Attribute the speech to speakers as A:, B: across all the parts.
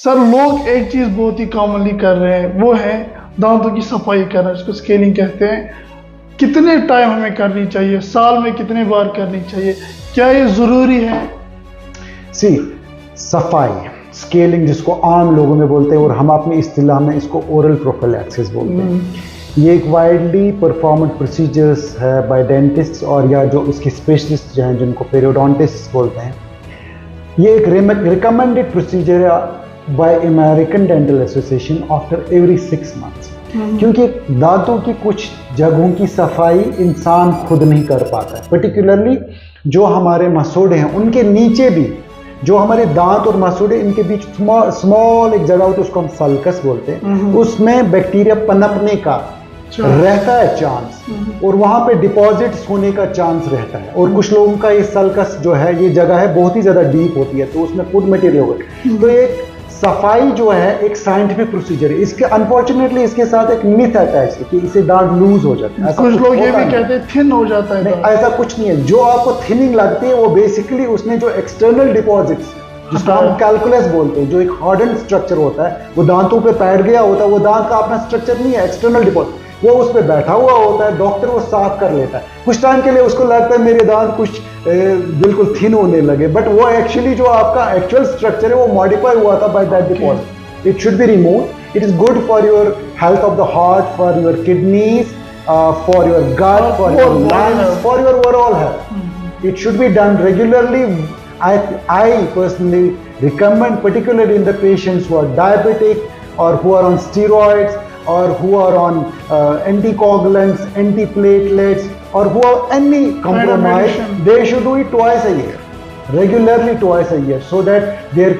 A: Sir लोग एक चीज बहुत ही कॉमनली कर रहे हैं, वो है दांतों की सफाई करना, इसको स्केलिंग कहते हैं। कितने टाइम हमें करनी चाहिए, साल में कितने बार करनी चाहिए, क्या ये जरूरी है?
B: सफाई स्केलिंग जिसको आम लोगों में बोलते हैं और हम अपनी इस्तिलाह में इसको ओरल प्रोफिलैक्सिस बोलते हैं। ये एक वाइडली परफॉर्मेड प्रोसीजर्स है बाय डेंटिस्ट और या जो इसके स्पेशलिस्ट जो हैं जिनको पेरियोडोंटिस्ट बोलते हैं। ये एक रिकमेंडेड प्रोसीजर है bye American dental association after every 6 months. क्योंकि दांतों की कुछ जगहों की सफाई इंसान खुद नहीं कर पाता है, पर्टिकुलरली जो हमारे मसूड़े हैं उनके नीचे भी जो हमारे दांत और मसूड़े इनके बीच स्मॉल एक जगह होती है, उसको हम सल्कस बोलते हैं, उसमें बैक्टीरिया पनपने का रहता है चांस और वहां पे डिपॉजिट्स होने का चांस रहता है। और कुछ लोगों का ये सल्कस जो है ये जगह है बहुत ही ज्यादा डीप होती है, तो उसमें फूड मटेरियल होगा। तो एक सफाई जो है एक साइंटिफिक प्रोसीजर है। इसके अनफॉर्चुनेटली इसके साथ एक मिथ अटैच है कि इससे दांत लूज हो जाता है।
A: कुछ लोग ये भी कहते हैं थिन हो जाता है।
B: नहीं, ऐसा कुछ नहीं है। जो आपको थिनिंग लगती है वो बेसिकली उसने जो एक्सटर्नल डिपॉजिट्स जिसको हम कैलकुलस बोलते हैं, जो एक हार्डन स्ट्रक्चर होता है वो दांतों पे बैठ गया होता है, वो दांत का अपना स्ट्रक्चर नहीं है, एक्सटर्नल डिपॉजिट वो उस पर बैठा हुआ होता है। डॉक्टर वो साफ कर लेता है, कुछ टाइम के लिए उसको लगता है मेरे दांत कुछ बिल्कुल थिन होने लगे, बट वो एक्चुअली जो आपका एक्चुअल स्ट्रक्चर है वो मॉडिफाई हुआ था by that deposit. It should be remove. It is good for your health of the heart, for your kidneys, for your gut, for your lungs, for your overall health. It should be done regularly. I personally recommend, particularly in the patients who are diabetic or who are on steroids or who are on anticoagulants, antiplatelets, or who are any compromise. They should do it twice a year, regularly twice a year, so that their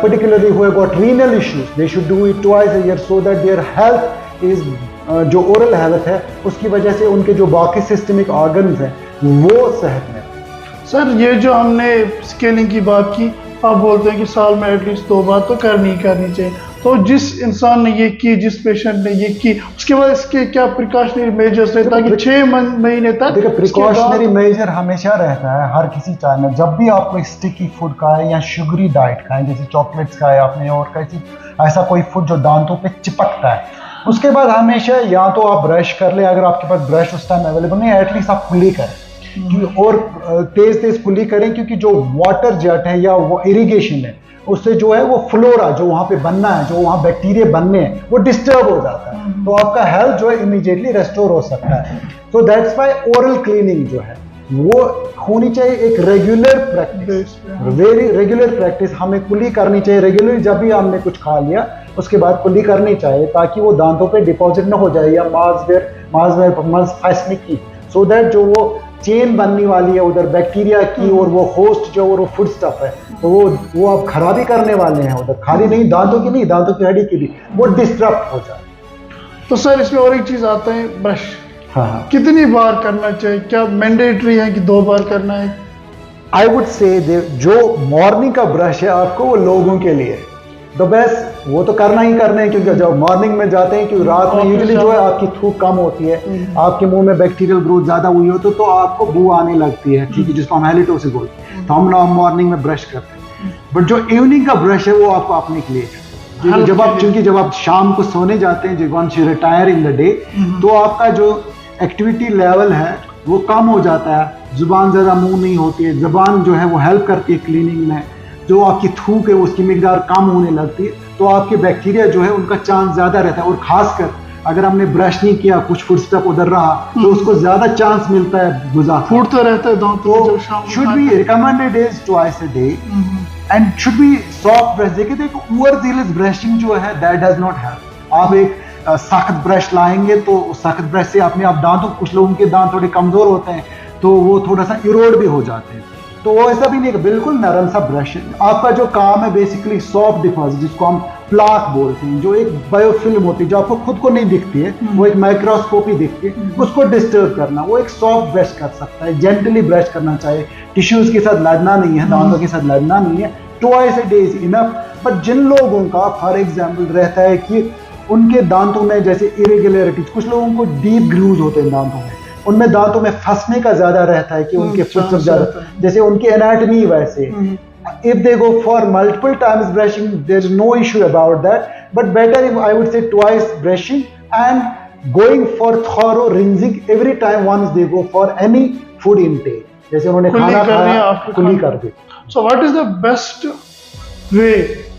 B: particularly who have got renal issues, they should do it twice a year, so that their health is जो oral health है उसकी वजह से उनके जो बाकी systemic organs हैं वो सेहत में।
A: सर ये जो हमने स्केलिंग की बात की, आप बोलते हैं कि साल में एटलीस्ट 2 बार तो करनी चाहिए। तो जिस इंसान ने ये की, जिस पेशेंट ने ये की, उसके बाद इसके क्या प्रिकॉशनरी मेजर्स है ताकि 6 महीने तक?
B: देखिए, प्रिकॉशनरी मेजर हमेशा रहता है हर किसी चाय में। जब भी आप कोई स्टिकी फूड खाएं या शुगरी डाइट खाएं, जैसे चॉकलेट्स खाए आपने और कैसी ऐसा कोई फूड जो दांतों पे चिपकता है, उसके बाद हमेशा या तो आप ब्रश कर ले, अगर आपके पास ब्रश उस टाइम अवेलेबल नहीं है एटलीस्ट आप कुल्ली करें और तेज कुल्ली करें, क्योंकि जो वाटर जेट है या वो इरिगेशन है उससे जो है वो फ्लोरा जो वहाँ पे बनना है, जो वहाँ बैक्टीरिया बनने हैं, वो डिस्टर्ब हो जाता है, तो आपका हेल्थ जो है इमीडिएटली रेस्टोर हो सकता है। तो दैट्स व्हाई ओरल क्लीनिंग जो है वो होनी चाहिए एक regular practice, very regular practice. हमें कुल्ली करनी चाहिए रेगुलरली। जब भी हमने कुछ खा लिया उसके बाद कुल्ली करनी चाहिए ताकि वो दांतों पे डिपॉजिट ना हो जाए या मांस फंसने की, सो दैट जो वो चेन बनने वाली है उधर बैक्टीरिया की और वो होस्ट जो और वो फूड स्टफ है, तो वो आप खराबी करने वाले हैं उधर, खाली नहीं दांतों की नहीं, दांतों की हड्डी की भी, वो डिस्टर्ब हो जाए।
A: तो सर इसमें और एक चीज आता है ब्रश।
B: हाँ,
A: कितनी बार करना चाहिए? क्या मैंडेटरी है कि 2 बार करना है?
B: आई वुड से जो मॉर्निंग का ब्रश है आपको वो लोगों के लिए द बेस्ट, वो तो करना ही करना है, क्योंकि जब मॉर्निंग में जाते हैं, क्योंकि रात में यूजुअली जो है आपकी थूक कम होती है, आपके मुंह में बैक्टीरियल ग्रोथ ज्यादा हुई हो तो आपको बू आने लगती है, ठीक है, जिसको हम हैलिटोसिस बोलते हैं, तो हम मॉर्निंग में ब्रश करते हैं। बट जो इवनिंग का ब्रश है वो आपको अपने के लिए है। जब आप शाम को सोने जाते हैं, once you retire in the day, तो आपका जो एक्टिविटी लेवल है वो कम हो जाता है, जुबान ज्यादा मूव नहीं होती है, जुबान जो है वो हेल्प करती है क्लीनिंग में, जो आपकी थूक है उसकी मिकदार कम होने लगती है, तो आपके बैक्टीरिया जो है उनका चांस ज्यादा रहता है। और खासकर अगर हमने ब्रश नहीं किया, कुछ फूड स्टफ उधर रहा, तो उसको ज्यादा चांस मिलता है गुजार
A: फूड तो रहता है दांत,
B: तो should be recommended is twice a day and should be soft brush. देखिए ओवरजीलस ब्रशिंग जो है दैट डज नॉट हेल्प। आप एक सख्त ब्रश लाएंगे तो सख्त ब्रश से अपने आप दांतों, कुछ लोगों के दांत थोड़े कमजोर होते हैं तो वो थोड़ा सा इरोड भी हो जाते हैं, तो वो ऐसा भी नहीं है, बिल्कुल नरम सा ब्रश है। आपका जो काम है बेसिकली सॉफ्ट डिपॉजिट, जिसको हम प्लाक बोलते हैं, जो एक बायोफिल्म होती है जो आपको खुद को नहीं दिखती है, वो एक माइक्रोस्कोपी दिखती है, उसको डिस्टर्ब करना, वो एक सॉफ्ट ब्रश कर सकता है। जेंटली ब्रश करना चाहिए, टिश्यूज के साथ लड़ना नहीं है, दांतों के साथ लड़ना नहीं है, twice a day is enough. But जिन लोगों का फॉर एग्जाम्पल रहता है कि उनके दांतों में जैसे इरेगुलरिटीज, कुछ लोगों को डीप ग्रूव्स होते हैं दांतों में, उनमें दांतों में फंसने का ज्यादा रहता है कि उनके फुटस्टेप ज्यादा, जैसे उनकी एनाटमी वैसे, If they go for multiple times brushing, there's no issue about that. But better if I would say twice brushing and going for thorough rinsing every time once they go for any food intake. जैसे उन्होंने
A: कुल्ली
B: खाना
A: कर दिया,
B: खाया,
A: आपको
B: कुल्ली
A: खाना।
B: कर दी।
A: So what is the best way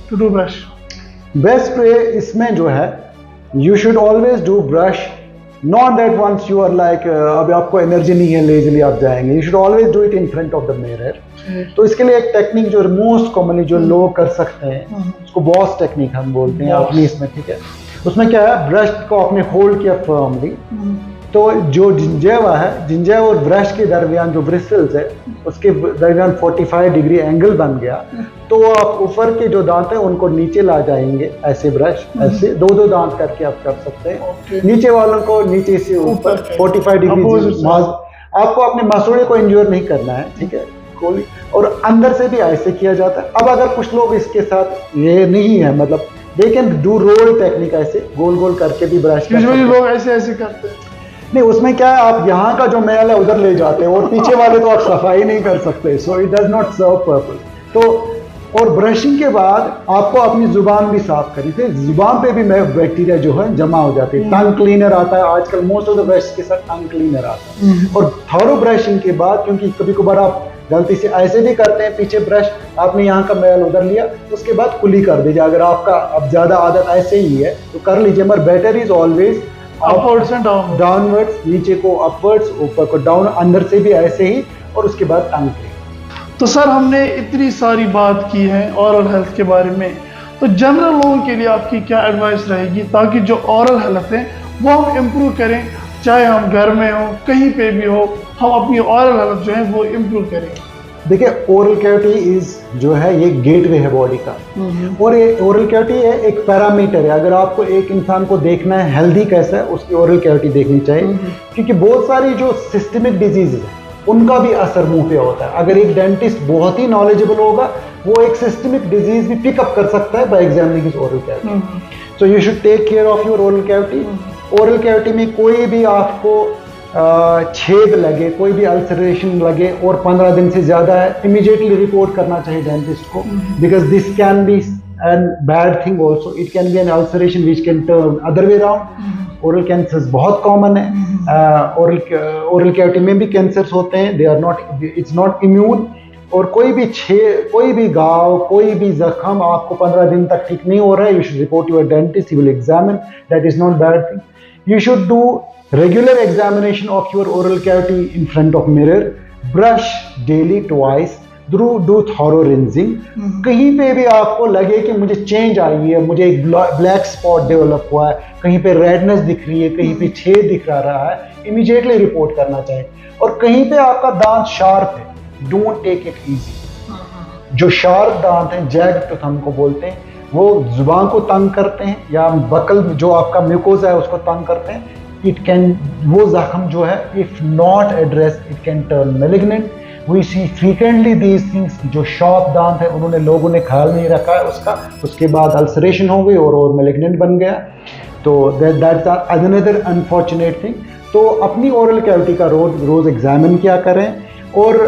A: to do brush?
B: Best way इसमें जो है, you should always do brush, not that once you are like अभी आपको एनर्जी नहीं है लेजली आप जाएंगे, you should always do it in front of the mirror. तो इसके लिए एक टेक्निक जो मोस्ट कॉमनली जो लोग कर सकते हैं उसको बॉस टेक्निक हम बोलते हैं अपनी इसमें, ठीक है। उसमें क्या है, ब्रश को आपने होल्ड किया फर्मली, तो जो जिंजेवा है, जिंजेवा और ब्रश के दरमियान जो ब्रिसल्स है उसके दरमियान 45 डिग्री एंगल बन गया, तो आप ऊपर के जो दांत हैं उनको नीचे ला जाएंगे, ऐसे ब्रश ऐसे दो दो दांत करके आप कर सकते हैं। नीचे वालों को नीचे से ऊपर 45 डिग्री, आपको अपने मसूड़े को इंज्योर नहीं करना है, ठीक है, गोली, और अंदर से भी ऐसे किया जाता है। अब अगर कुछ लोग इसके साथ ये नहीं है, मतलब they can do roll technique, ऐसे गोल गोल करके भी ब्रश
A: लोग ऐसे ऐसे करते हैं।
B: नहीं, उसमें क्या है, आप यहाँ का जो मैल है उधर ले जाते हैं और पीछे वाले तो आप सफाई नहीं कर सकते, so it does not serve purpose. तो और ब्रशिंग के बाद आपको अपनी जुबान भी साफ करनी चाहिए, जुबान पे भी बैक्टीरिया जो है जमा हो जाते हैं। टंग क्लीनर आता है आजकल, मोस्ट ऑफ द ब्रश के साथ टंग क्लीनर आता है। और थॉरो ब्रशिंग के बाद, क्योंकि कभी कभार आप गलती से ऐसे भी करते हैं, पीछे ब्रश आपने यहाँ का मैल उधर लिया, उसके बाद कुली कर दीजिए। अगर आपका अब ज्यादा आदत ऐसे ही है तो कर लीजिए, मगर better is always
A: upwards and
B: downwards, नीचे को अपवर्ड्स, ऊपर को डाउन, अंदर से भी ऐसे ही, और उसके बाद टंग क्लीन।
A: तो सर हमने इतनी सारी बात की है ओरल हेल्थ के बारे में, तो जनरल लोगों के लिए आपकी क्या एडवाइस रहेगी ताकि जो ओरल हेल्थ है वो हम इम्प्रूव करें, चाहे हम घर में हो कहीं पे भी हो, हम अपनी ओरल हेल्थ जो है वो इम्प्रूव करें।
B: देखिए, ओरल कैविटी इज जो है ये गेटवे है बॉडी का, और ये ओरल कैविटी है एक पैरामीटर है। अगर आपको एक इंसान को देखना है हेल्दी कैसा है, उसकी ओरल कैविटी देखनी चाहिए, क्योंकि बहुत सारी जो सिस्टमिक डिजीज है उनका भी असर मुंह पे होता है। अगर एक डेंटिस्ट बहुत ही नॉलेजेबल होगा, वो एक सिस्टमिक डिजीज भी पिकअप कर सकता है by examining his oral cavity. So you should take care of your oral cavity. Oral cavity में कोई भी आपको छेद लगे, कोई भी अल्सरेशन लगे और 15 दिन से ज्यादा है, इमीडिएटली रिपोर्ट करना चाहिए डेंटिस्ट को, because this can be an bad thing also, it can be an ulceration which can turn other way around. Oral cancers बहुत कॉमन है, ओरल कैविटी में भी कैंसर्स होते हैं, they are not, it's not immune. और कोई भी कोई भी घाव, कोई भी जख्म आपको 15 दिन तक ठीक नहीं हो रहा है, you should report your dentist, he will examine, that is not bad thing. You should do regular examination of your oral cavity in front of mirror, brush daily twice, do thorough rinsing। कहीं पे भी आपको लगे कि मुझे change आई है, मुझे एक ब्लैक स्पॉट डेवलप हुआ है, कहीं पे रेडनेस दिख रही है, कहीं पे छेद दिख रहा है, इमीडिएटली रिपोर्ट करना चाहिए। और कहीं पे आपका दांत शार्प है, डोंट टेक इट इजी। जो शार्प दांत हैं, जैग टूथ हमको बोलते हैं, वो जुबान को तंग करते हैं, या बकल जो आपका म्यूकोजा है उसको तंग करते हैं। इट कैन, वो जख्म जो है if not address it can turn malignant. We see frequently these things. जो शॉर्प दांत है उन्होंने लोगों ने ख्याल नहीं रखा है उसका, उसके बाद अल्सरेशन हो गई और मैलिग्नेंट बन गया, तो दैट्स अनदर अनफॉर्चुनेट थिंग। तो अपनी ओरल कैविटी का रोज एग्जामिन किया करें। और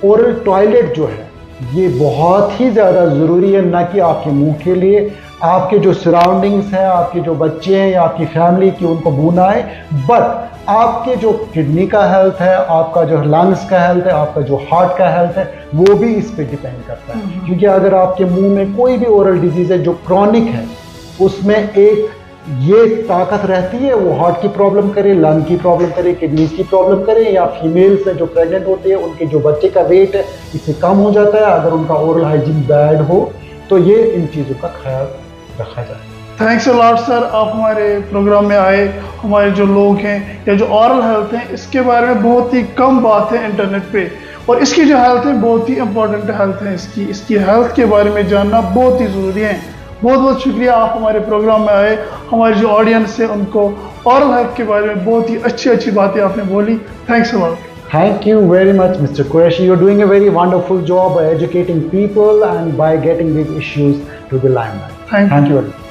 B: ओरल टॉयलेट जो है ये बहुत ही ज़्यादा ज़रूरी है, ना कि आपके मुंह के लिए, आपके जो सराउंडिंग्स हैं, आपके जो बच्चे हैं या आपकी फैमिली की, उनको बूना है, बट आपके जो किडनी का हेल्थ है, आपका जो लंग्स का हेल्थ है, आपका जो हार्ट का हेल्थ है, वो भी इस पे डिपेंड करता है। क्योंकि अगर आपके मुंह में कोई भी ओरल डिजीज़ है जो क्रॉनिक है, उसमें एक ये ताकत रहती है, वो हार्ट की प्रॉब्लम करे, लंग की प्रॉब्लम करे, किडनीज की प्रॉब्लम करे, या फीमेल्स में जो प्रेग्नेंट होती है उनके जो बच्चे का वेट है इससे कम हो जाता है अगर उनका ओरल हाइजीन बैड हो। तो ये इन चीज़ों का ख्याल रखा जाए।
A: थैंक्स अ लॉट सर, आप हमारे प्रोग्राम में आए। हमारे जो लोग हैं या जो ओरल हेल्थ है इसके बारे में बहुत ही कम बात है इंटरनेट पे, और इसकी जो हेल्थ है बहुत ही इंपॉर्टेंट हेल्थ है, इसकी हेल्थ के बारे में जानना बहुत ही ज़रूरी है। बहुत बहुत शुक्रिया, आप हमारे प्रोग्राम में आए। हमारी जो ऑडियंस है उनको ओरल हेल्थ के बारे में बहुत ही अच्छी बातें आपने बोली। Thanks a lot.
B: Thank you very much, Mr. Qureshi. You're doing a very wonderful job by educating people and by getting these issues to the limelight.
A: Thank you.
B: Thank you very much.